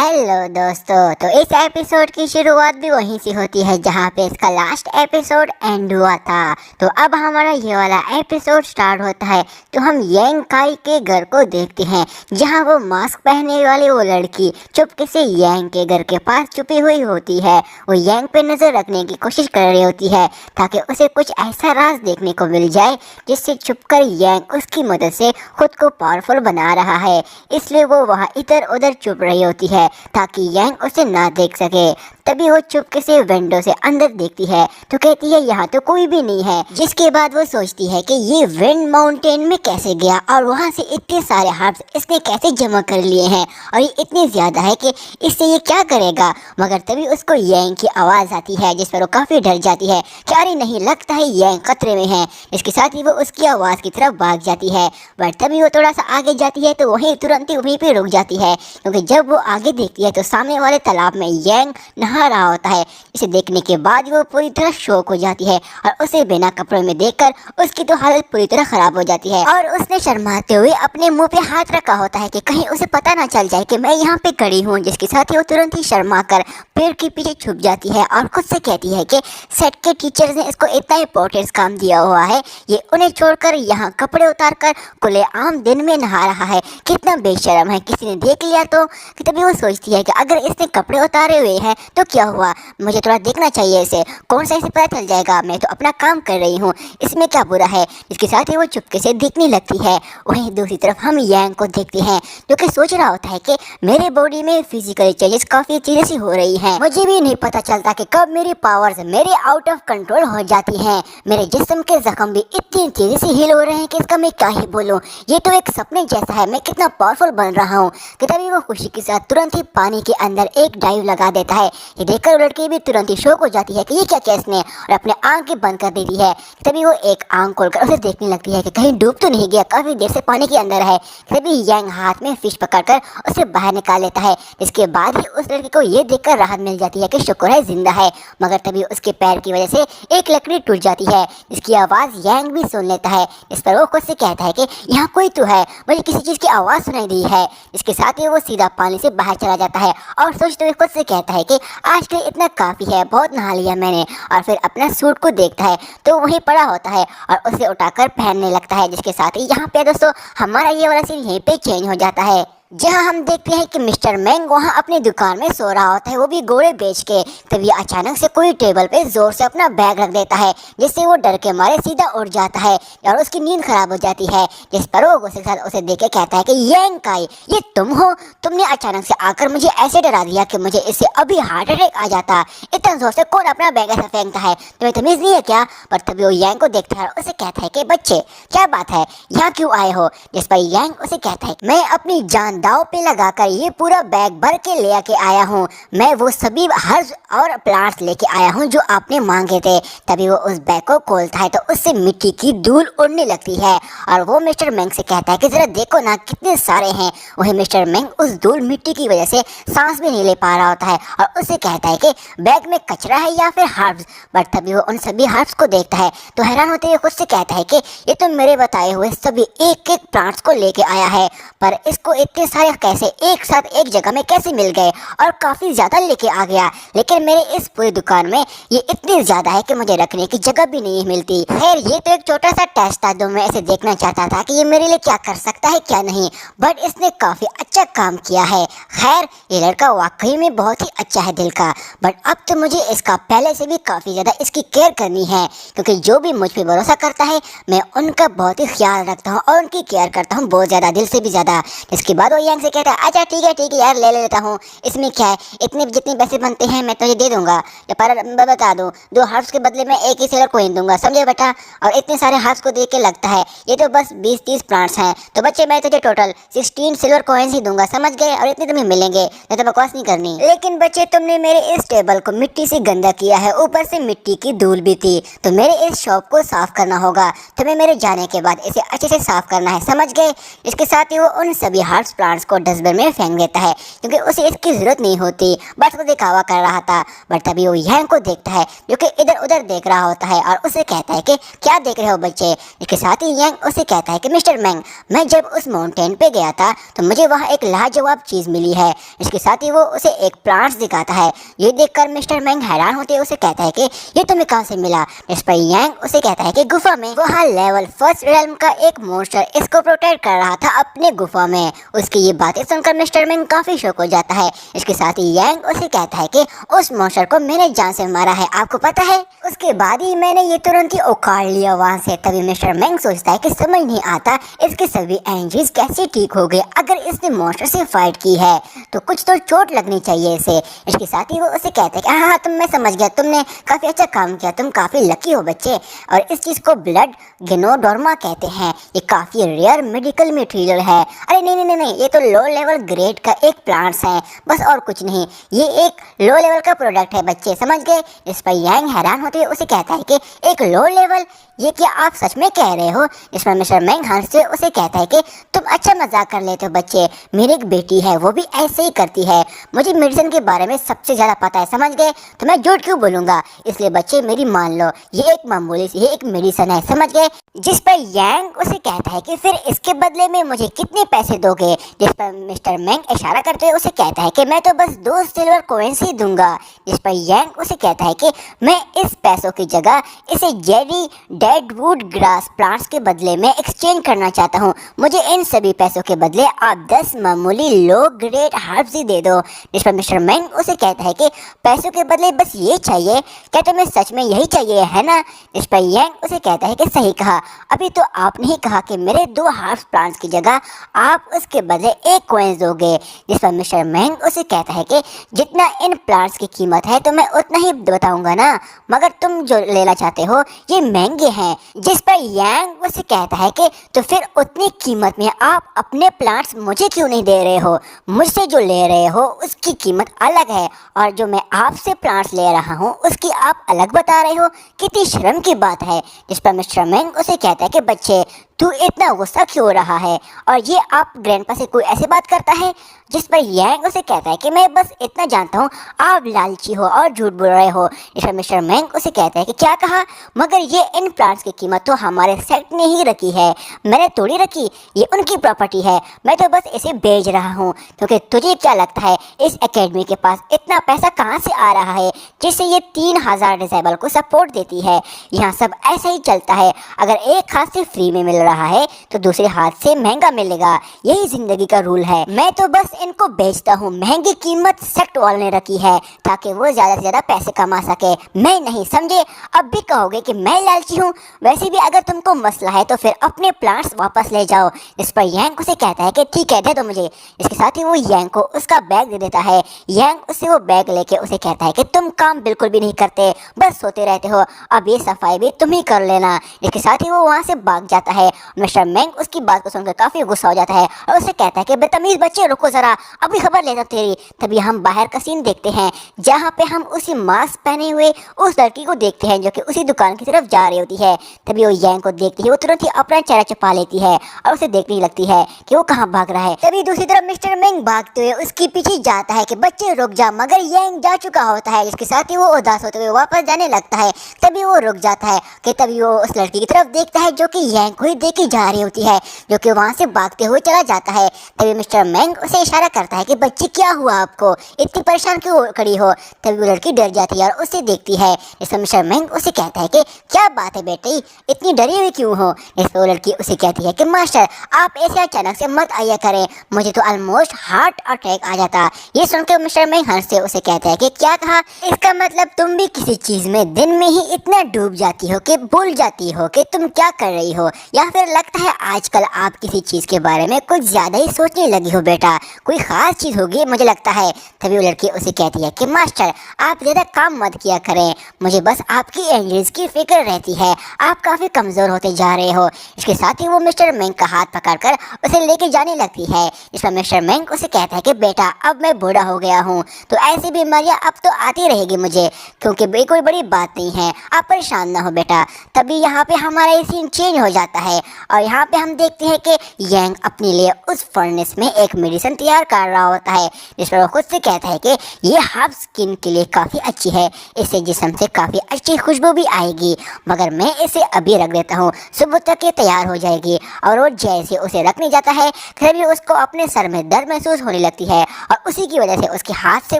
Hello दोस्तों, तो इस एपिसोड की शुरुआत भी वहीं से होती है जहाँ पे इसका लास्ट एपिसोड एंड हुआ था। तो अब हमारा ये वाला एपिसोड स्टार्ट होता है। तो हम यांग काई के घर को देखते हैं जहाँ वो मास्क पहनने वाली वो लड़की चुपके से यांग के घर के पास छुपी हुई होती है। वो यांग पे नजर रखने की कोशिश कर रही होती है ताकि उसे कुछ ऐसा राज देखने को मिल जाए जिससे छुपकर यांग उसकी मदद से खुद को पावरफुल बना रहा है। इसलिए वो वहाँ इधर उधर छुप रही होती है ताकि यांग उसे ना देख सके। तभी वो चुपके से विंडो से अंदर देखती है तो कहती है यहाँ तो कोई भी नहीं है। जिसके बाद वो सोचती है कि ये विंड माउंटेन में कैसे गया और वहाँ से इतने सारे हर्ब्स इसने कैसे जमा कर लिए हैं और ये इतने ज़्यादा है कि इससे ये क्या करेगा। मगर तभी उसको यांग की आवाज़ आती है जिस पर वो काफ़ी डर जाती है। क्या अरे नहीं, लगता है यांग खतरे में है। इसके साथ ही वो उसकी आवाज़ की तरफ भाग जाती है। बट तभी वो थोड़ा सा आगे जाती है तो वहीं तुरंत ही वहीं पर रुक जाती है क्योंकि जब वो आगे देखती है तो सामने वाले तालाब में यांग नहा रहा होता है। इसे देखने के बाद वो पूरी तरह शॉक हो जाती है और उसे बिना कपड़ों में देखकर उसकी तो हालत पूरी तरह खराब हो जाती है और उसने शर्माते हुए अपने मुंह पे हाथ रखा होता है कि कहीं उसे पता ना चल जाए कि मैं यहाँ पे खड़ी हूँ। जिसके साथ ही वो तुरंत ही शर्मा कर पेड़ के पीछे छुप जाती है और खुद से कहती है कि सेट के टीचर्स ने इसको इतना इंपॉर्टेंट काम दिया हुआ है, ये उन्हें छोड़कर यहाँ कपड़े उतार कर खुलेआम दिन में नहा रहा है। कितना बेशर्म है, किसी ने देख लिया तो। तभी वो सोचती है कि अगर इसने कपड़े उतारे हुए हैं तो क्या हुआ, मुझे थोड़ा देखना चाहिए इसे, कौन सा इसे पता चल जाएगा, मैं तो अपना काम कर रही हूँ, इसमें क्या बुरा है। इसके साथ ही वो चुपके से देखने लगती है। वहीं दूसरी तरफ हम यांग को देखते हैं जो कि सोच रहा होता है कि मेरे बॉडी में फिजिकल चेंजेस काफ़ी तेजी से हो रही हैं। मुझे भी नहीं पता चलता कि कब मेरी पावर्स मेरे आउट ऑफ कंट्रोल हो जाती हैं। मेरे जिस्म के जख्म भी इतनी तेजी से हील हो रहे हैं कि इसका मैं क्या ही बोलूँ। ये तो एक सपने जैसा है, मैं कितना पावरफुल बन रहा हूँ। कि तभी वो खुशी के साथ तुरंत ही पानी के अंदर एक डाइव लगा देता है। ये देखकर लड़की भी तुरंत ही शौक हो जाती है कि ये क्या किया इसने और अपने आंखें बंद कर देती है। तभी वो एक आंख खोलकर उसे देखने लगती है कि कहीं डूब तो नहीं गया, काफी देर से पानी के अंदर है। तभी यांग हाथ में फिश पकड़कर उसे बाहर निकाल लेता है। इसके बाद ही उस लड़की को ये देखकर राहत मिल जाती है कि शुक्र है जिंदा है। मगर तभी उसके पैर की वजह से एक लकड़ी टूट जाती है। इसकी आवाज़ यांग भी सुन लेता है। इस पर वो खुद से कहता है कि यहाँ कोई तो है, मुझे किसी चीज़ की आवाज़ सुनाई दी है। इसके साथ ही वो सीधा पानी से बाहर चला जाता है और सोचते हुए खुद से कहता है कि आज के इतना काफ़ी है, बहुत नहा लिया मैंने। और फिर अपना सूट को देखता है तो वहीं पड़ा होता है और उसे उठाकर पहनने लगता है। जिसके साथ ही यहाँ पे दोस्तों हमारा ये वाला सीन यहीं पे चेंज हो जाता है जहाँ हम देखते हैं कि मिस्टर मैंग वहाँ अपनी दुकान में सो रहा होता है, वो भी घोड़े बेच के। तभी अचानक से कोई टेबल पे जोर से अपना बैग रख देता है जिससे वो डर के मारे सीधा उठ जाता है और उसकी नींद खराब हो जाती है। जिस पर वो गुस्से के साथ उसे देख के कहता है कि यांग काई, ये तुम हो? तुमने अचानक से आकर मुझे ऐसे डरा दिया कि मुझे इससे अभी हार्ट अटैक आ जाता। इतना जोर से कौन अपना बैग ऐसा फेंकता है, तुम्हें तमीज नहीं है क्या? पर तभी वो यांग को देखता है और उसे कहता है कि बच्चे क्या बात है, यहाँ क्यों आए हो? जिस पर यांग उसे कहता है मैं अपनी जान दाव पे लगाकर ये पूरा बैग भर के ले आके आया हूँ। मैं वो सभी हर्ब्स और प्लांट्स लेके आया हूँ जो आपने मांगे थे। तभी वो उस बैग को खोलता है तो उससे मिट्टी की धूल उड़ने लगती है और वो मिस्टर मैंग से कहता है कि जरा देखो ना कितने सारे हैं। वही मिस्टर मैंग उस धूल मिट्टी की वजह से सांस भी नहीं ले पा रहा होता है और उससे कहता है कि बैग में कचरा है या फिर हर्ब्स। बट तभी वो उन सभी हर्ब्स को देखता है तो हैरान होते हुए खुद से कहता है कि ये तो मेरे बताए हुए सभी एक एक प्लांट्स को लेके आया है, पर इसको इतने सारे कैसे एक साथ एक जगह में कैसे मिल गए और काफ़ी ज़्यादा लेके आ गया। लेकिन मेरे इस पूरी दुकान में ये इतनी ज़्यादा है कि मुझे रखने की जगह भी नहीं मिलती। खैर ये तो एक छोटा सा टेस्ट था जो मैं इसे देखना चाहता था कि ये मेरे लिए क्या कर सकता है क्या नहीं, बट इसने काफ़ी अच्छा काम किया है। खैर ये लड़का वाकई में बहुत ही अच्छा है दिल का, बट अब तो मुझे इसका पहले से भी काफ़ी ज़्यादा इसकी केयर करनी है क्योंकि जो भी मुझ पर भरोसा करता है मैं उनका बहुत ही ख्याल रखता हूँ और उनकी केयर करता हूँ बहुत ज़्यादा, दिल से भी ज़्यादा। इसके बाद वो यांग से कहता है अच्छा ठीक है यार ले लेता हूँ, इसमें क्या है, इतने जितने पैसे बनते हैं मैं तुझे दे दूंगा। पर बता दूँ 2 हर्ब्स के बदले में एक ही सिल्वर कॉइन दूंगा, समझे बेटा? और इतने सारे हर्ब्स को देख के लगता है ये तो बस 20-30 प्लांट्स हैं, तो बच्चे मैं तुझे टोटल 16 सिल्वर कॉइन्स ही दूंगा, समझ गए? और इतने तुम्हें मिलेंगे, नहीं तो बकवास नहीं करनी। लेकिन बच्चे तुमने मेरे इस टेबल को मिट्टी से गंदा किया है, ऊपर से मिट्टी की धूल भी थी, तो मेरे इस शॉप को साफ करना होगा। तुम्हें मेरे जाने के बाद इसे अच्छे से साफ करना है, समझ गए? इसके साथ ही वो उन सभी हर्ब्स प्लांट्स को डस्टबिन में फेंक देता है क्योंकि उसे इसकी ज़रूरत नहीं होती, बस वो दिखावा कर रहा था। बट तभी वो यांग को देखता है जो कि इधर उधर देख रहा होता है और उसे कहता है कि क्या देख रहे हो बच्चे। इसके साथ ही यांग उसे कहता है कि मिस्टर मैंग, मैं जब उस माउंटेन पे गया था तो मुझे वहाँ एक लाजवाब चीज़ मिली है। इसके साथ ही वो उसे एक प्लांट्स दिखाता है। ये देखकर मिस्टर मैंग हैरान होते उसे कहता है कि ये तुम्हें कहाँ से मिला। इस पर यांग उसे कहता है कि गुफा में वहाँ लेवल फर्स्ट रेल्म का एक मॉन्स्टर इसको प्रोटेक्ट कर रहा था अपने गुफा में। उसकी ये बातें सुनकर मिस्टर मैंग काफ़ी शॉक हो जाता है। इसके साथ ही यांग उसे कहता है कि उस मॉन्स्टर को मैंने जान से मारा है, आपको पता है। उसके बाद ही मैंने ये तुरंत ही उखाड़ लिया वहाँ से। तभी मिस्टर मैंग सोचता है कि समझ नहीं आता इसके सभी एनर्जीज कैसे ठीक हो गए। अगर इसने मॉन्स्टर से फाइट की है तो कुछ तो चोट लगनी चाहिए इसे। इसके साथ ही वो उसे कहता है कि हाँ तुम, मैं समझ गया, तुमने काफ़ी अच्छा काम किया, तुम काफ़ी लकी हो बच्चे। और इस चीज़ को ब्लड गेनोडोर्मा कहते हैं। ये काफ़ी रेयर मेडिकल मटेरियल है। अरे नहीं नहीं नहीं, ये तो लो लेवल ग्रेड का एक प्लांट्स है, बस और कुछ नहीं। ये एक लो लेवल का प्रोडक्ट है बच्चे, समझ गए। इस पर यांग हैरान होते हुए उसे कहता है कि एक लो लेवल, ये क्या आप सच में कह रहे हो। इस पर मिस्टर मैंग हंसते उसे कहता है कि तुम अच्छा मजाक कर लेते हो बच्चे, मेरी एक बेटी है वो भी ऐसे ही करती है। मुझे मेडिसिन के बारे में सबसे ज़्यादा पता है, समझ गए, तो मैं झूठ क्यों बोलूँगा। इसलिए बच्चे मेरी मान लो, ये एक मामूली सी एक मेडिसिन है, समझ गए। जिस पर यांग उसे कहता है कि फिर इसके बदले में मुझे कितने पैसे दोगे। जिस पर मिस्टर मैंग इशारा करते हुए उसे कहता है कि मैं तो बस 2 सिल्वर कॉइन्स ही दूंगा। जिस पर यांग उसे कहता है कि मैं इस पैसों की जगह इसे जेरी डेडवुड ग्रास प्लांट्स के बदले में एक्सचेंज करना चाहता हूँ। मुझे इन सभी पैसों के बदले आप 10 मामूली लो ग्रेड हर्ब्स ही दे दो। जिस पर मिस्टर मैंग उसे कहता है कि पैसों के बदले बस ये चाहिए, क्या तुम्हें सच में यही चाहिए है ना। जिस पर यांग उसे कहता है कि सही कहा, अभी तो आपने ही कहा कि मेरे 2 हर्ब्स प्लांट्स की जगह आप उसके बदले 1 कॉइन्स दोगे। जिस पर मिस्टर मैंग उसे कहता है कि जितना इन प्लांट्स की कीमत है तो मैं उतना ही बताऊंगा ना, मगर तुम जो लेना चाहते हो ये महंगे हैं। जिस पर यांग उसे कहता है कि तो फिर उतनी कीमत में आप अपने प्लांट्स मुझे क्यों नहीं दे रहे हो। मुझसे जो ले रहे हो उसकी कीमत अलग है और जो मैं आपसे प्लांट्स ले रहा हूँ उसकी आप अलग बता रहे हो। कितनी शर्म की बात है। जिस पर मिस्टर मैंग उसे कहता है कि बच्चे तू इतना गुस्सा क्यों हो रहा है और ये आप ग्रैंडपा से कोई ऐसी बात करता है। जिस पर यांग उसे कहता है कि मैं बस इतना जानता हूँ आप लालची हो और झूठ बोल रहे हो। इस पर मिस्टर मैंग उसे कहता है कि क्या कहा, मगर ये इन प्लांट्स की कीमत तो हमारे सेक्ट ने ही रखी है, मैंने थोड़ी रखी, ये उनकी प्रॉपर्टी है, मैं तो बस इसे बेच रहा हूँ। क्योंकि तुझे क्या लगता है इस एकेडमी के पास इतना पैसा कहाँ से आ रहा है जिससे ये 3000 डिसेबल को सपोर्ट देती है। यहाँ सब ऐसा ही चलता है, अगर एक हाथ से फ्री में मिल रहा है तो दूसरे हाथ से महंगा मिलेगा, यही जिंदगी का रूल है। मैं तो बस इनको बेचता हूँ, महंगी कीमत सेक्ट वालों ने रखी है ताकि वो ज्यादा से ज्यादा पैसे कमा सके, मैं नहीं, समझे। अब भी कहोगे कि मैं लालची हूँ, वैसे भी अगर तुमको मसला है तो फिर अपने प्लांट्स वापस ले जाओ। इस पर यांग उसे कहता है कि ठीक है दे दो मुझे। इसके साथ ही वो यांग को उसका बैग दे देता है। यांग उसे वो बैग लेके उसे कहता है कि तुम काम बिल्कुल भी नहीं करते, बस सोते रहते हो, अब ये सफाई भी तुम ही कर लेना। इसके साथ ही वो वहाँ से भाग जाता है। मिस्टर मैंग उसकी बात को सुनकर काफी गुस्सा हो जाता है और उसे कहता है कि बदतमीज बच्चे रुको जरा, अभी खबर लेता तेरी। तभी हम बाहर का सीन देखते हैं जहाँ पे हम उसी मास्क पहने हुए उस लड़की को देखते हैं जो कि उसी दुकान की तरफ जा रही होती है। तभी वो यांग को देखती है, वो तुरंत ही अपना चेहरा छुपा लेती है और उसे देखने लगती है कि वो कहाँ भाग रहा है। तभी दूसरी तरफ मिस्टर मैंग भागते हुए उसके पीछे जाता है कि बच्चे रुक जा, मगर यांग जा चुका होता है। इसके साथ ही वो उदास होते हुए वापस जाने लगता है। तभी वो रुक जाता है कि तभी वो उस लड़की की तरफ देखता है जो कि यांग को ही देखी जा रही होती है, जो कि वहाँ से भागते हुए चला जाता है। तभी मिस्टर मैंग उसे इशारा करता है कि बच्ची क्या हुआ आपको, इतनी परेशान क्यों खड़ी हो। तभी वो लड़की डर जाती है और उसे देखती है। इसमें मिस्टर मैंग उसे कहता है कि क्या बात है बेटी, इतनी डरी हुई क्यों हो। इस पर वो लड़की उसे कहती है कि मास्टर आप ऐसे अचानक से मत आया करें, मुझे तो ऑलमोस्ट हार्ट अटैक आ जाता। ये सुनकर मिस्टर मैंग हंसते उसे कहता है कि क्या कहा, इसका मतलब तुम भी किसी चीज में दिन में ही इतना डूब जाती हो कि भूल जाती हो कि तुम क्या कर रही हो, या फिर लगता है आजकल आप किसी चीज के बारे में कुछ ज्यादा ही सोचने लगी हो बेटा, कोई खास चीज होगी मुझे लगता है। तभी वो लड़की उसे कहती है कि मास्टर आप ज्यादा काम मत किया करें, मुझे बस आपकी एंजल्स की फिक्र रहती है, आप काफी कमजोर होते जा रहे हो। इसके साथ ही वो मिस्टर मैंग का हाथ पकड़कर उसे लेके जाने लगती है। इस पर मिस्टर मैंग उसे कहता है कि बेटा अब मैं बूढ़ा हो गया हूँ तो ऐसी बीमारियां अब तो आती रहेगी मुझे, क्योंकि कोई बड़ी बात नहीं है, आप परेशान ना हो बेटा। तभी यहाँ पे हमारा ये सीन चेंज हो जाता है और यहाँ पे हम देखते हैं कि यांग अपने लिए उस फर्नेस में एक मेडिसिन तैयार कर रहा होता है, जिस पर वो खुद से कहता है कि ये हर्ब स्किन के लिए काफ़ी अच्छी है, इससे जिस्म से काफ़ी अच्छी खुशबू भी आएगी, मगर मैं इसे अभी रख देता हूँ, सुबह तक ये तैयार हो जाएगी। और वो जैसे उसे रखने जाता है तभी उसको अपने सर में दर्द महसूस होने लगती है और उसी की वजह से उसके हाथ से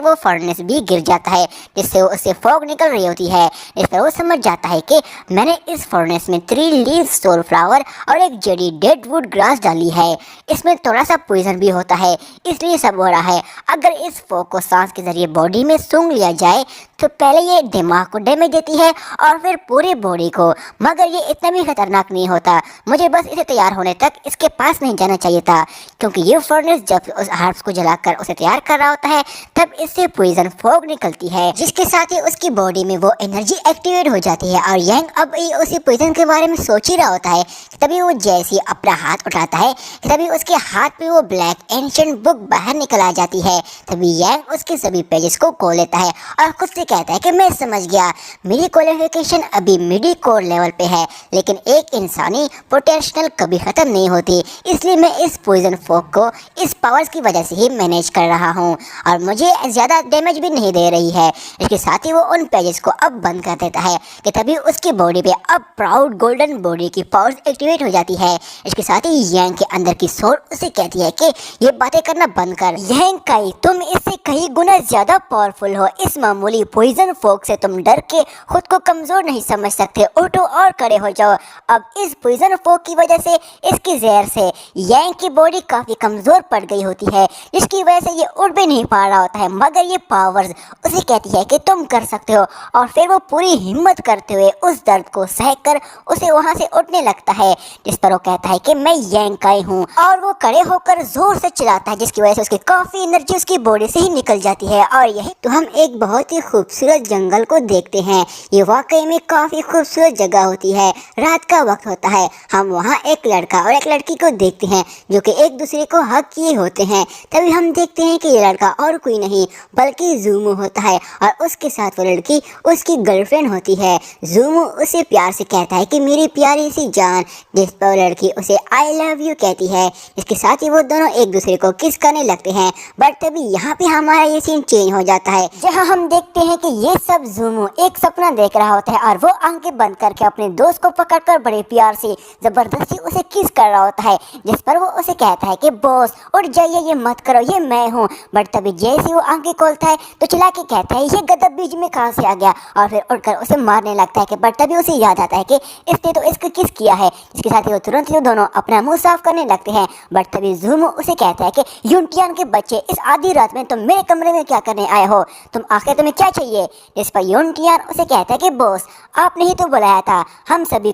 वो फर्नेस भी गिर जाता है, जिससे उससे फॉग निकल रही होती है। इस पर वो समझ जाता है कि मैंने इस फर्नेस में 3 लीव सोल फ्लावर और एक जड़ी डेडवुड ग्रास डाली है, इसमें थोड़ा सा पॉइजन भी होता है, इसलिए सब हो रहा है। अगर इस फॉग को सांस के जरिए बॉडी में सूंघ लिया जाए तो पहले ये दिमाग को डैमेज देती है और फिर पूरी बॉडी को, मगर ये इतना भी खतरनाक नहीं होता। मुझे बस इसे तैयार होने तक इसके पास नहीं जाना चाहिए था, क्योंकि ये फर्नेस जब उस हर्ब्स को जलाकर उसे तैयार कर रहा होता है तब इससे पॉइजन फॉग निकलती है, जिसके साथ ही उसकी बॉडी में वो एनर्जी एक्टिवेट हो जाती है। और यांग अब ये उसी पॉइजन के बारे में सोच ही रहा होता है, तभी वो जैसे अपना हाथ उठाता है तभी उसके हाथ पे वो ब्लैक एंशिएंट बुक बाहर निकल आ जाती है। तभी यांग उसके सभी पेजेस को खोल लेता है और खुद से कहता है कि मैं समझ गया, मेरी क्वालिफिकेशन अभी मिडी कोर लेवल पे है, लेकिन एक इंसानी पोटेंशियल कभी खत्म नहीं होती, इसलिए मैं इस पॉइजन फॉग को इस पावर्स की वजह से ही मैनेज कर रहा हूँ और मुझे ज़्यादा डैमेज भी नहीं दे रही है। इसके साथ ही वो उन पेजेस को अब बंद कर देता है कि तभी उसकी बॉडी पे अब प्राउड गोल्डन बॉडी की पावर्स एक्टिवेट हो जाती है। इसके साथ ही यांग के अंदर की सोल उसे कहती है कि ये बातें करना बंद कर, यांग काई तुम इससे कई गुना ज़्यादा पावरफुल हो, इस मामूली पॉइजन फॉग से तुम डर के खुद को कमज़ोर नहीं समझ सकते, उठो और खड़े हो जाओ। अब इस पॉइजन फॉग की वजह से इसकी जहर से यांग की बॉडी काफ़ी कमज़ोर पड़ गई होती है, जिसकी वजह से ये उठ भी नहीं पा रहा होता है, मगर ये पावर्स उसे कहती है कि तुम कर सकते हो। और फिर वो पूरी हिम्मत करते हुए उस दर्द को सहकर उसे वहाँ से उठने लगता है, जिस पर वो कहता है कि मैं यांग काई हूँ, और वो खड़े होकर जोर से चिल्लाता है, जिसकी वजह से उसकी काफ़ी एनर्जी उसकी बॉडी से ही निकल जाती है। और यही तो हम एक बहुत ही खूबसूरत जंगल को देखते हैं, ये वाकई में काफ़ी खूबसूरत जगह होती है, रात का वक्त होता है, हम वहाँ एक लड़का और एक लड़की को देखते हैं जो कि एक दूसरे को हक किए होते हैं। तभी हम देखते हैं कि ये लड़का और कोई नहीं बल्कि ज़ूमो होता है और उसके साथ वो लड़की उसकी गर्लफ्रेंड होती है। ज़ूमो उसे प्यार से कहता है कि मेरी प्यारी सी जान, जिस पर वो लड़की उसे आई लव यू कहती है। इसके साथ ही वो दोनों एक दूसरे को किस करने लगते हैं, बट तभी यहाँ पे हमारा ये सीन चेंज हो जाता है, जहाँ हम देखते हैं कि ये सब ज़ूमो एक सपना देख रहा होता है और वो आंखें बंद करके अपने दोस्त को पकड़कर बड़े प्यार से जबरदस्ती उसे किस कर रहा होता है, जिस पर वो उसे कहता है कि बॉस उठ जाइए, ये मत करो, ये मैं हूँ। बट तभी जैसे वो आंखें खोलता है तो चिल्ला के कहता है ये गधा बीच में कहाँ से आ गया, और फिर उठकर उसे मारने लगता है कि बट तभी उसे याद आता है कि इसने तो इसको किस किया है। इसके साथ ही वो तुरंत ही दोनों अपना मुंह साफ करने लगते हैं। बट तभी ज़ूमो उसे कहता है कि यूनटियान के बच्चे, इस आधी रात में तुम मेरे कमरे में क्या करने आए हो, तुम आखिर तुम्हें क्या चाहिए। इस पर यूनटियान उसे कहता है कि बॉस आपने ही तो बुलाया था हम सभी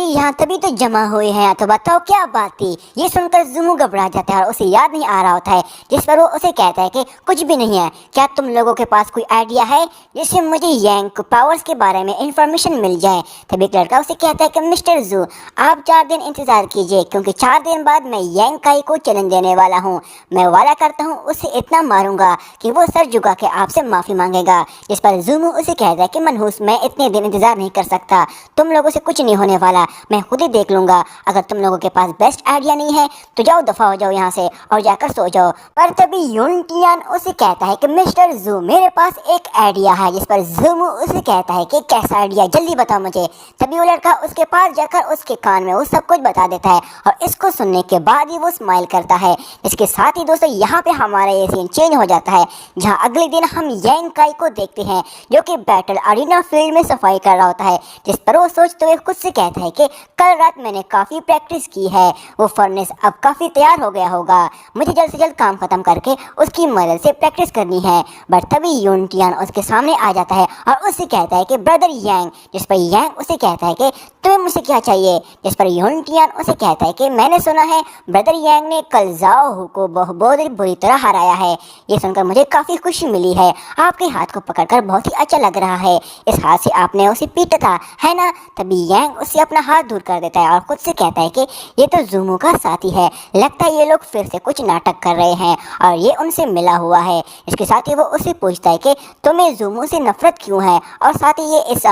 यहाँ तभी तो जमा हुए हैं, तो बताओ क्या बात थी। ये सुनकर ज़ूमो घबरा जाता है और उसे याद नहीं आ रहा होता है, जिस पर वो उसे कहता है कि कुछ भी नहीं है, क्या तुम लोगों के पास कोई आइडिया है जिससे मुझे यांग पावर्स के बारे में इंफॉर्मेशन मिल जाए। तभी एक लड़का उसे कहता है कि मिस्टर ज़ू आप 4 दिन इंतज़ार कीजिए, क्योंकि 4 दिन बाद मैं यांग काई को चैलेंज देने वाला हूँ। मैं वादा करता हूँ उसे इतना मारूंगा कि वो सर झुका के आपसे माफ़ी मांगेगा। जिस पर ज़ूमो उसे कहता है कि मनहूस मैं इतने दिन इंतज़ार नहीं कर सकता, तुम लोगों से कुछ नहीं होने वाला, मैं खुद ही देख लूँगा। अगर तुम लोगों के पास बेस्ट आइडिया नहीं है तो जाओ, दफ़ा हो जाओ यहाँ से और जाकर सो जाओ। पर तभी यूनटियान उसे कहता है कि मिस्टर ज़ू मेरे पास एक आइडिया है। जिस पर ज़ूमो उसे कहता है कि कैसा आइडिया, जल्दी बताओ मुझे। तभी वो लड़का उसके पास जाकर उसके कान में वो सब कुछ बता देता है और इसको सुनने के बाद ही वो स्माइल करता है। इसके साथ ही दोस्तों यहाँ पे हमारा ये सीन चेंज हो जाता है, जहाँ अगले दिन हम यांग काई को देखते हैं जो कि बैटल अरीना फील्ड में सफाई कर रहा होता है। जिस पर वो सोचते हुए खुद से कहता है कि कल रात मैंने काफ़ी प्रैक्टिस की है, वो फर्नेस अब काफ़ी तैयार हो गया होगा, मुझे जल्द से जल्द काम ख़त्म करके उसकी मदद से प्रैक्टिस करनी है। बट तभी यूनटियान उसके सामने आ जाता है और उससे कहता है कि ब्रदर यांग। जिस पर यांग उसे कहता है कि तुम्हें मुझसे क्या चाहिए। जिस पर यूनटियान उसे कहता है कि मैंने सुना है ब्रदर यांग ने कल जाओ को बहुत बुरी तरह हराया है, ये सुनकर मुझे काफ़ी खुशी मिली है, आपके हाथ को पकड़कर बहुत ही अच्छा लग रहा है, इस हाथ से आपने उसे पीटा था, है ना। तभी यांग उससे अपना हाथ दूर कर देता है और खुद से कहता है कि ये तो ज़ूमू का साथी है, लगता है ये लोग फिर से कुछ नाटक कर रहे हैं और ये उनसे मिला हुआ है। इसके साथ ही वो उससे पूछता है कि तुम्हें ज़ूमू से नफरत क्यों है, और साथ ही ये इस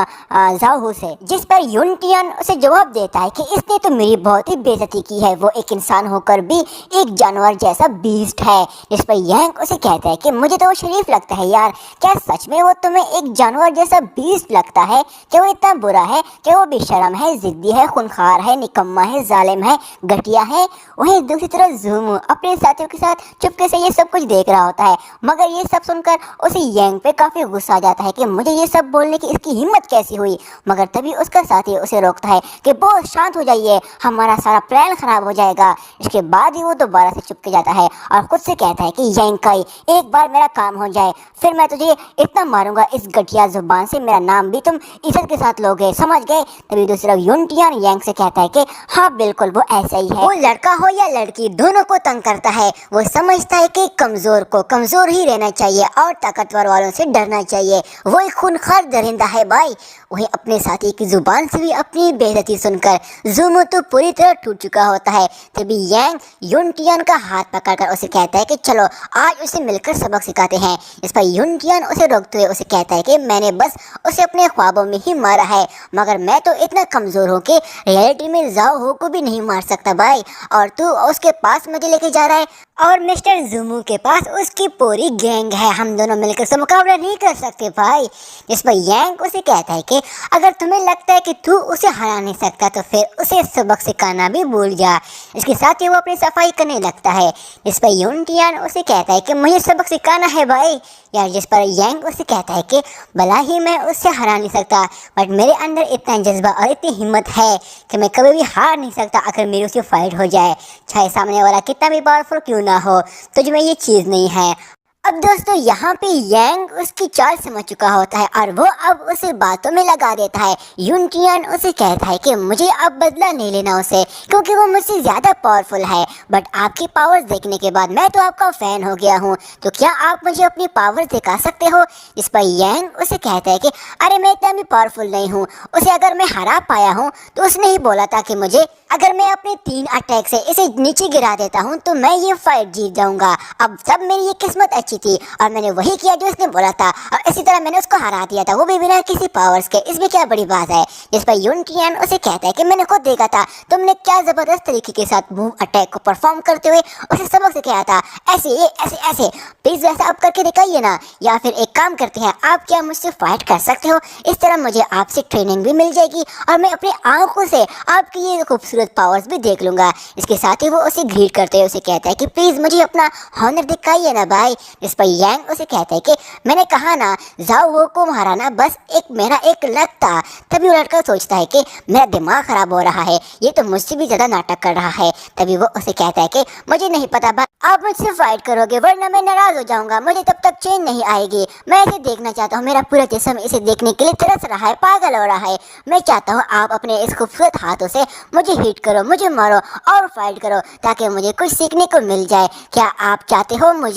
जाओ से, जिस पर यूनटियान उसे जवाब देता है कि इसने तो मेरी बहुत ही बेइज्जती की है, वो एक इंसान होकर भी एक जानवर जैसा बीस्ट है। इस पर यांग उसे कहता है कि मुझे तो वो शरीफ लगता है यार, क्या सच में वो तुम्हें एक जानवर जैसा बीस्ट लगता है? क्या वो इतना बुरा है? क्या वो बेशरम है, जिद्दी है, खूनखार है, निकम्मा है, जालिम है, घटिया है? वहीं दूसरी तरफ ज़ूमू अपने साथियों के साथ चुपके से ये सब कुछ देख रहा होता है, मगर ये सब सुनकर उसे यांग पे काफ़ी गुस्सा आ जाता है कि मुझे ये सब बोलने की इसकी हिम्मत कैसी हुई। मगर तभी उसका साथी उसे रोकता है कि बहुत शांत हो जाइए, हमारा सारा प्लान खराब हो जाएगा। इसके बाद ही वो दोबारा से चुप के जाता है और खुद से कहता है कि यांग काई, एक बार मेरा काम हो जाए फिर मैं तुझे इतना मारूंगा इस घटिया जुबान से, मेरा नाम भी तुम इज्जत के साथ लोगे, समझ गए। तभी दूसरा यूनटियान यांग से कहता है कि हाँ बिल्कुल वो ऐसा ही है। वो लड़का हो या लड़की दोनों को तंग करता है, वो समझता है कि कमजोर को कमजोर ही रहना चाहिए और ताकतवर वालों से डरना चाहिए, वो एक खूनखार दरिंदा है भाई। वहीं अपने साथी की जुबान से भी अपनी बेइज्जती सुनकर ज़ूमू तो पूरी तरह टूट चुका होता है। तभी यांग यूनटियान का हाथ पकड़कर उसे कहता है कि चलो आज उसे मिलकर सबक सिखाते हैं। इस पर यूनटियान उसे रोकते हुए उसे कहता है कि मैंने बस उसे अपने ख्वाबों में ही मारा है, मगर मैं तो इतना कमज़ोर हूँ कि रियलिटी में जाओ हो को भी नहीं मार सकता भाई, और तू उसके पास मुझे लेके जा रहा है, और मिस्टर ज़ूमू के पास उसकी पूरी गैंग है, हम दोनों मिलकर से मुकाबला नहीं कर सकते भाई। इस पर यांग उसे कहता है कि अगर तुम्हें लगता है कि तू उसे हरा नहीं सकता तो फिर उसे सबक सिखाना भी भूल जा। इसके साथ ही वो अपनी सफाई करने लगता है। इस पर यूनटियान उसे कहता है कि मुझे सबक सिखाना है भाई यार। जिस पर यांग उसे कहता है कि भला ही मैं उससे हरा नहीं सकता, बट मेरे अंदर इतना जज्बा और इतनी हिम्मत है कि मैं कभी भी हार नहीं सकता अगर मेरी उससे फाइट हो जाए, चाहे सामने वाला कितना भी पावरफुल क्यों ना हो। तुझ में ये चीज़ नहीं है। अब दोस्तों यहाँ पे यांग उसकी चाल समझ चुका होता है और वो अब उसे बातों में लगा देता है। यूनटियान उसे कहता है कि मुझे अब बदला नहीं लेना उसे, क्योंकि वो मुझसे ज़्यादा पावरफुल है, बट आपकी पावर्स देखने के बाद मैं तो आपका फ़ैन हो गया हूँ, तो क्या आप मुझे अपनी पावर्स दिखा सकते हो? इस पर यांग उसे कहता है कि अरे मैं इतना भी पावरफुल नहीं हूँ, उसे अगर मैं हरा पाया हूँ तो उसने ही बोला था कि मुझे अगर मैं अपने 3 अटैक से इसे नीचे गिरा देता हूँ तो मैं ये फाइट जीत जाऊँगा। अब तब मेरी ये किस्मत अच्छी थी और मैंने वही किया जो उसने बोला था, और इसी तरह मैंने उसको हरा दिया था, वो भी बिना किसी पावर्स के। इसमें क्या बड़ी बात है? जिस पर यूनटियान उसे कहता है कि मैंने खुद देखा था तुमने क्या ज़बरदस्त तरीके के साथ मूव अटैक को परफॉर्म करते हुए उसे सबक सिखाया था, ऐसे ये ऐसे ऐसे, प्लीज़ वैसा आप करके दिखाइए ना, या फिर एक काम करते हैं, आप क्या मुझसे फाइट कर सकते हो? इस तरह मुझे आपसे ट्रेनिंग भी मिल जाएगी और मैं अपनी आंखों से आपकी ये खूबसूरत पावर्स भी देख लूँगा। इसके साथ ही वो उसे ग्रीट करते हुए उसे कहता है कि प्लीज़ मुझे अपना हॉनर दिखाइए ना भाई। इस पर यांग उसे कहता है कि मैंने कहा ना, जाओ वो को हराना बस मेरा एक लक था। तभी वो लड़का सोचता है कि मेरा दिमाग ख़राब हो रहा है, ये तो मुझसे भी ज़्यादा नाटक कर रहा है। तभी वो उसे कहता है कि मुझे नहीं पता भाई, आप मुझसे फाइट करोगे वरना मैं नाराज़ हो जाऊंगा, मुझे तब तक चैन नहीं आएगी, मैं इसे देखना चाहता हूँ, मेरा पूरा जिस्म इसे देखने के लिए तरस रहा है, पागल हो रहा है। मैं चाहता हूँ आप अपने इस खूबसूरत हाथों से मुझे हिट करो, मुझे मारो और फाइट करो ताकि मुझे कुछ सीखने को मिल जाए। क्या आप चाहते हो मुझ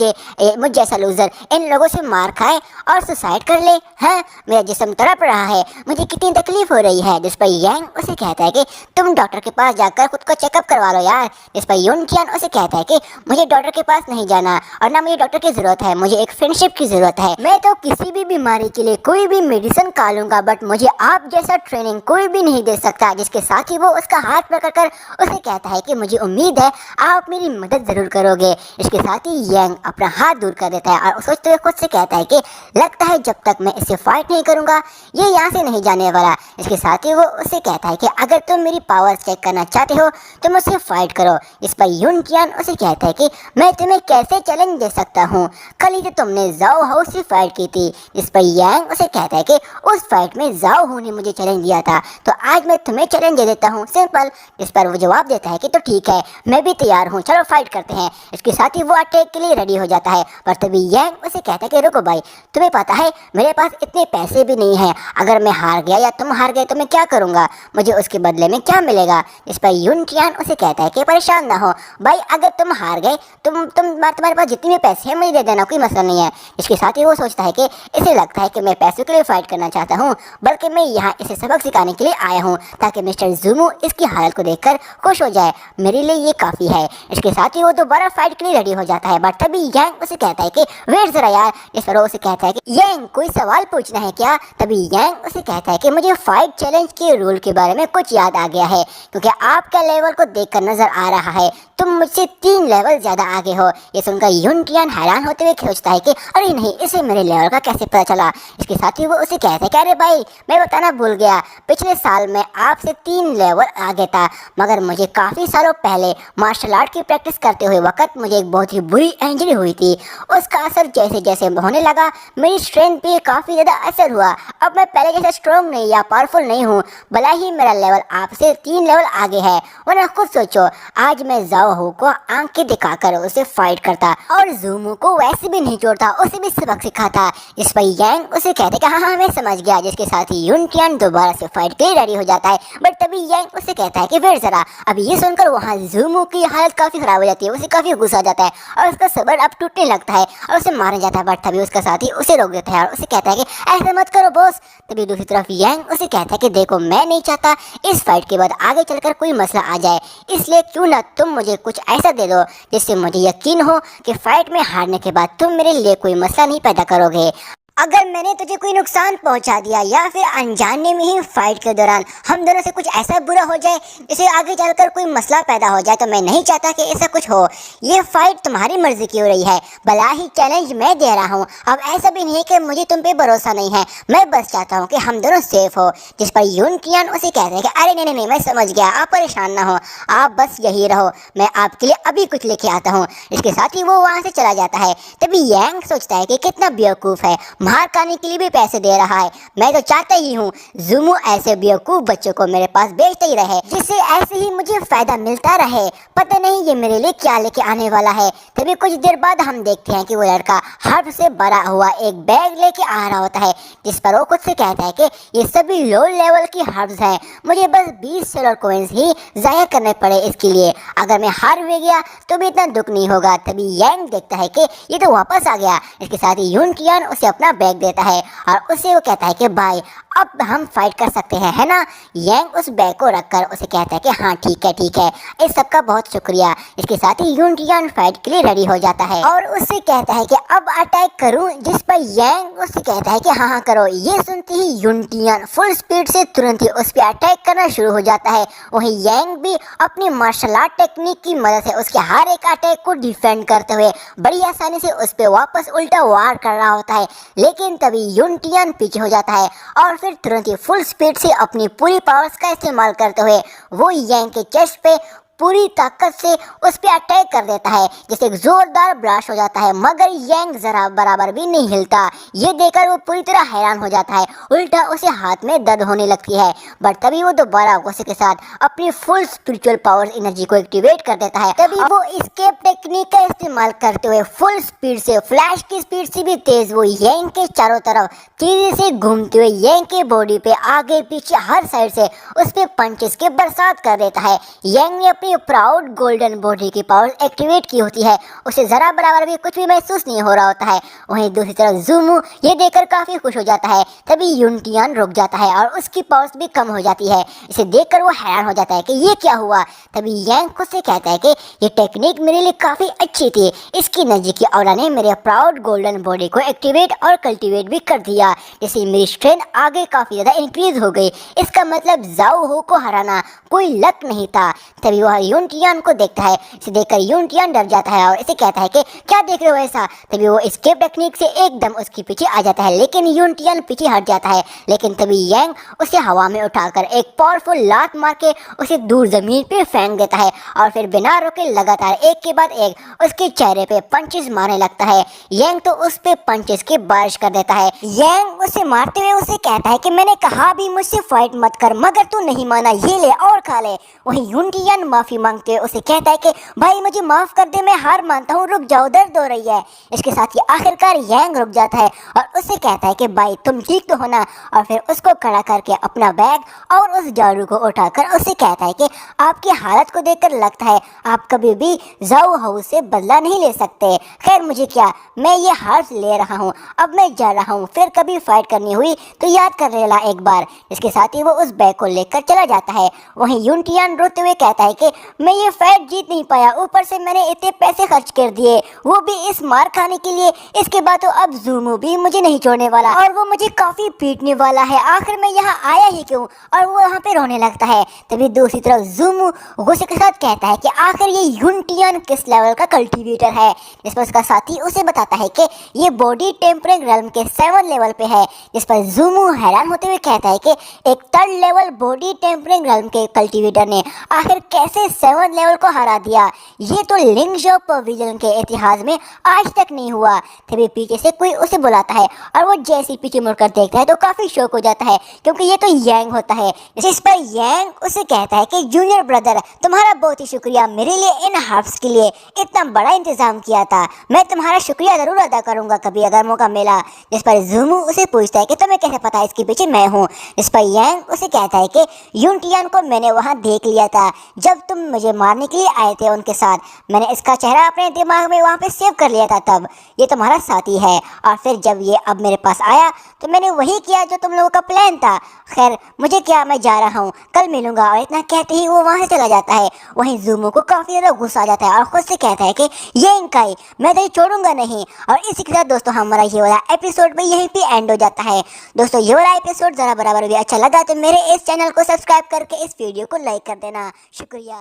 जैसा लूज़र इन लोगों से मार खाए और सुसाइड कर ले? हाँ, मेरा जिस्म तड़प रहा है, मुझे कितनी तकलीफ हो रही है। जिस पर यांग उसे कहता है कि तुम डॉक्टर के पास जाकर खुद को चेकअप करवा लो यार। जिस पर यूनटियान उसे कहता है कि मुझे डॉक्टर के पास नहीं जाना और ना मुझे डॉक्टर की ज़रूरत है, मुझे एक फ्रेंडशिप की ज़रूरत है। मैं तो किसी भी बीमारी के लिए कोई भी मेडिसिन खा लूँगा, बट मुझे आप जैसा ट्रेनिंग कोई भी नहीं दे सकता। जिसके साथ ही वो उसका हाथ पकड़कर उसे कहता है कि मुझे उम्मीद है आप मेरी मदद ज़रूर करोगे। इसके साथ ही यांग अपना हाथ दूर कर देता है और सोचते हुए खुद से कहता है कि लगता है जब तक मैं इससे फाइट नहीं करूँगा ये यहाँ से नहीं जाने वाला। इसके साथ ही वो उसे कहता है कि अगर तुम मेरी पावर चेक करना चाहते हो तो मुझसे फाइट करो। इस पर यूनटियान उसे कहता है कि मैं तुम्हें कैसे चैलेंज दे सकता हूँ, कल ही तो तुमने जाओ हाउ से फाइट की थी। इस पर यांग उसे कहता है कि उस फाइट में जाओ हू ने मुझे चैलेंज दिया था, तो आज मैं तुम्हें चैलेंज दे देता हूँ, सिंपल। इस पर वो जवाब देता है कि तो ठीक है, मैं भी तैयार हूँ, चलो फाइट करते हैं। इसके साथ ही वो अटैक के लिए रेडी हो जाता है, पर तभी यांग उसे कहता है कि रुको भाई, तुम्हें पता है मेरे पास इतने पैसे भी नहीं हैं, अगर मैं हार गया या तुम हार गए तो मैं क्या करूँगा, मुझे उसके बदले में क्या मिलेगा। इस पर यून टियान उसे कहता है कि परेशान ना हो भाई, अगर तुम हार गए तुम्हारे पास जितने भी पैसे हैं मुझे दे देना, कोई मसला नहीं है। इसके साथ ही वो सोचता है कि इसे लगता है कि मैं पैसों के लिए फाइट करना चाहता हूँ, बल्कि मैं यहाँ इसे सबक सिखाने के लिए आया हूँ ताकि मिस्टर ज़ूमू इसकी हालत को देखकर खुश हो जाए, मेरे लिए ये काफ़ी है। इसके साथ ही वो दोबारा फाइट के लिए रेडी हो जाता है, बट तभी यांग उसे कहता है कि वेट जरा यार। इस पर वो उसे कहता है कि यांग कोई सवाल पूछना है क्या। तभी यांग उसे कहता है कि मुझे फाइट चैलेंज के रूल के बारे में कुछ याद आ गया है, क्योंकि आपका लेवल को देखकर नजर आ रहा है तुम मुझसे 3 लेवल ज्यादा आगे हो। ये सुनकर यून टियान हैरान होते हुए सोचता है कि अरे नहीं, इसे मेरे लेवल का कैसे पता चला। इसके साथ ही वो उसे कहता है कि अरे भाई मैं बताना भूल गया, पिछले साल मैं आपसे 3 लेवल आगे था, मगर मुझे काफ़ी सालों पहले मार्शल आर्ट की प्रैक्टिस करते हुए वक्त मुझे एक बहुत ही बुरी इंजरी हुई थी। उसका असर जैसे जैसे होने लगा मेरी स्ट्रेंथ पे काफ़ी ज़्यादा असर हुआ। अब मैं पहले जैसे स्ट्रॉन्ग नहीं या पावरफुल नहीं हूँ, भला ही मेरा लेवल आपसे 3 लेवल आगे है। वरना खुद सोचो, आज मैं जाओ हो को आंखें दिखाकर उसे फाइट करता और ज़ूमू को वैसे भी नहीं छोड़ता, उसे भी सबक सिखाता। इस पर यांग उसे कहते कि हाँ मैं समझ गया। जिसके साथ ही यून टियान दोबारा से फाइट के लिए रेडी हो जाता है, बट तभी यांग उसे कहता है कि वेट जरा। अब ये सुनकर वहाँ ज़ूमू की हालत काफ़ी खराब हो जाती है, उसे काफ़ी गुस्सा आ जाता है और उसका सब्र अब टूटने लगता है और उसे मारा जाता है। बट तभी उसका साथी उसे रोक देता है और उसे कहता है कि ऐसा मत करो बॉस। तभी दूसरी तरफ यांग उसे कहता है कि देखो मैं नहीं चाहता इस फाइट के बाद आगे चलकर कोई मसला आ जाए, इसलिए क्यों ना तुम मुझे कुछ ऐसा दे दो जिससे मुझे यकीन हो कि फाइट में हारने के बाद तुम मेरे लिए कोई मसला नहीं पैदा करोगे। अगर मैंने तुझे कोई नुकसान पहुंचा दिया या फिर अनजाने में ही फाइट के दौरान हम दोनों से कुछ ऐसा बुरा हो जाए जिससे आगे चलकर कोई मसला पैदा हो जाए, तो मैं नहीं चाहता कि ऐसा कुछ हो। ये फाइट तुम्हारी मर्जी की हो रही है, भला ही चैलेंज मैं दे रहा हूँ। अब ऐसा भी नहीं है कि मुझे तुम पे भरोसा नहीं है, मैं बस चाहता हूँ कि हम दोनों सेफ हो। जिस पर यून टियान उसे कहते हैं कि अरे नहीं नहीं, मैं समझ गया, आप परेशान ना हो, आप बस यही रहो, मैं आपके लिए अभी कुछ लेके आता हूँ। इसके साथ ही वो वहाँ से चला जाता है। तभी यांग सोचता है कि कितना बेवकूफ़ है, मार खाने के लिए भी पैसे दे रहा है। मैं तो चाहता ही हूँ ज़ूमू ऐसे बेवकूफ़ बच्चों को मेरे पास बेचते ही रहे, जिससे ऐसे ही मुझे फ़ायदा मिलता रहे। पता नहीं ये मेरे लिए क्या लेके आने वाला है। तभी कुछ देर बाद हम देखते हैं कि वो लड़का हर्फ से भरा हुआ एक बैग लेके आ रहा होता है, जिस पर वो खुद से कहता है कि ये सभी लो लेवल की हर्ब्स हैं, मुझे बस 20 सिल्वर कॉइन्स ही ज़ाया करने पड़े इसके लिए, अगर मैं हार भी गया तो भी इतना दुख नहीं होगा। तभी यांग देखता है कि ये तो वापस आ गया। इसके साथ ही यून टियान उसे अपना बैग देता है और उसे वो कहता है कि भाई अब हम फाइट कर सकते हैं, है ना। यांग उस बैग को रखकर उसे कहता है कि हाँ ठीक है, इस सब का बहुत शुक्रिया। इसके साथ ही यून टियान फाइट के लिए रेडी हो जाता है और उससे कहता है कि अब अटैक करूं, जिस पर यांग उससे कहता है कि हाँ करो। ये सुनते ही यून टियान फुल स्पीड से तुरंत ही उस पर अटैक करना शुरू हो जाता है। वहीं यांग भी अपनी मार्शल आर्ट टेक्निक की मदद से उसके हर एक अटैक को डिफेंड करते हुए बड़ी आसानी से उस पर वापस उल्टा वार कर रहा होता है। लेकिन तभी यून टियान पीछे हो जाता है और फिर तुरंत ही फुल स्पीड से अपनी पूरी पावर्स का इस्तेमाल करते हुए वो यांग के चेस्ट पे पूरी ताकत से उस पर अटैक कर देता है, जिससे एक जोरदार ब्लास्ट हो जाता है। मगर यांग जरा बराबर भी नहीं हिलता। ये देखकर वो पूरी तरह हैरान हो जाता है, उल्टा उसे हाथ में दर्द होने लगती है। बट तभी वो दोबारा गुस्से के साथ अपनी फुल स्पिरिचुअल पावर एनर्जी को एक्टिवेट कर देता है। तभी वो एस्केप टेक्निक का इस्तेमाल करते हुए फुल स्पीड से, फ्लैश की स्पीड से भी तेज, वो यांग के चारों तरफ तेजी से घूमते हुए यांग के बॉडी पे आगे पीछे हर साइड से उस पे पंचेस के बरसात कर देता है। यांग ने अपनी प्राउड गोल्डन बॉडी की पावर एक्टिवेट की होती है, उसे जरा बराबर भी कुछ भी महसूस नहीं हो रहा होता है। वहीं दूसरी तरफ ज़ूमू ये देखकर काफी खुश हो जाता है। तभी यून टियान रुक जाता है और उसकी पावर्स भी कम हो जाती है। इसे देखकर वो हैरान हो जाता है कि ये क्या हुआ। तभी यांग खुद से कहता है कि ये टेक्निक मेरे लिए काफी अच्छी थी, इसकी नजदीकी औरा ने मेरे प्राउड गोल्डन बॉडी को एक्टिवेट और कल्टीवेट भी कर दिया, जिससे मेरी स्ट्रेंथ आगे काफी ज्यादा इंक्रीज हो गई। इसका मतलब जाओ हो को हराना कोई लक नहीं था। तभी वह यून टियान को देखता है। इसे देखकर यून टियान डर जाता है और इसे कहता है कि क्या देख रहे हो ऐसा। तभी वो एस्केप टेक्निक से एकदम उसके पीछे आ जाता है, लेकिन यून टियान पीछे हट जाता है। लेकिन तभी यांग उसे हवा में उठाकर एक पावरफुल लात मार के उसे दूर जमीन पे फेंक देता है और फिर बिना रोके लगातार एक के बाद एक उसके चेहरे पे पंचेस मारने लगता है। यांग तो उस पे पंचेस की बारिश कर देता है। यांग उसे मारते हुए उसे कहता है कि मैंने कहा भी मुझसे फाइट मत कर, मगर तू नहीं माना, ये ले और खा ले। वहीं यून टियान माफ़ी मांगते हुए उसे कहता है कि भाई मुझे माफ़ कर दे, मैं हार मानता हूँ, रुक जाओ, दर्द हो रही है। इसके साथ ही आखिरकार यांग रुक जाता है और उसे कहता है कि भाई तुम ठीक तो हो ना, और फिर उसको खड़ा करके अपना बैग और उस झाड़ू को उठाकर उसे कहता है कि आपकी हालत को देखकर लगता है आप कभी भी जाओ हाउस से बदला नहीं ले सकते। खैर मुझे क्या, मैं ये हार ले रहा हूँ, अब मैं जा रहा हूँ, फिर कभी फाइट करनी हुई तो याद कर लेना एक बार। इसके साथ ही वो उस बैग को लेकर चला जाता है। वहीं यूनटियान रोते हुए कहता है कि मैं ये फाइट जीत नहीं पाया, ऊपर से मैंने इतने पैसे खर्च कर दिए, वो भी इस मार खाने के लिए। इसके बाद तो अब ज़ूमू भी मुझे नहीं छोड़ने वाला और वो मुझे काफ़ी पीटने वाला है, आखिर मैं यहाँ आया ही क्यों। और वो वहाँ पे रोने लगता है। तभी दूसरी तरफ ज़ूमू गुस्से के साथ कहता है कि आखिर ये यूनटियान किस लेवल का कल्टीवेटर है। जिस पर उसका साथी उसे बताता है कि ये बॉडी टेम्परिंग रेल्म के 7 लेवल पे है। जिस पर ज़ूमू हैरान होते हुए कहता है कि एक 3rd level body tampering realm के कल्टीवेटर ने आखिर कैसे 7 लेवल को हरा दिया। ये तो लिंगजो पवेलियन के इतिहास में आज तक नहीं हुआ। तभी पीछे से कोई उसे बुलाता है और वो जैसे पीछे मुड़कर देखता है तो काफ़ी शौक हो जाता है, क्योंकि ये तो यांग होता है। जिस पर यांग उसे कहता है कि जूनियर ब्रदर, तुम्हारा बहुत ही शुक्रिया, मेरे लिए इन हर्ब्स के लिए इतना बड़ा इंतजाम किया था, मैं तुम्हारा शुक्रिया ज़रूर अदा करूंगा कभी अगर मौका मिला। जिस पर ज़ूमू उसे पूछता है कि तुम्हें कैसे पता है इसके पीछे मैं हूँ। जिस पर यांग उसे कहता है कि यूनटियान को मैंने वहाँ देख लिया था जब तुम मुझे मारने के लिए आए थे उनके साथ, मैंने इसका चेहरा अपने दिमाग में वहाँ पे सेव कर लिया था, तब ये तुम्हारा साथी है। और फिर जब ये अब मेरे पास आया तो मैंने वही किया जो तुम लोगों का प्लान था। खैर मुझे क्या, मैं जा रहा हूँ, कल मिलूंगा। और इतना कहते ही वो वहाँ से चला जाता है। वहीं ज़ूमू को काफ़ी ज़्यादा गुस्सा आ जाता है और खुद से कहता है कि यांग काई, मैं तुझे छोड़ूंगा नहीं। और इसी के साथ दोस्तों हमारा ये वाला एपिसोड भी यहीं पे एंड हो जाता है। दोस्तों ये वाला एपिसोड ज़रा बराबर भी अच्छा लगा तो मेरे इस चैनल को सब्सक्राइब करके इस वीडियो को लाइक कर देना। शुक्रिया।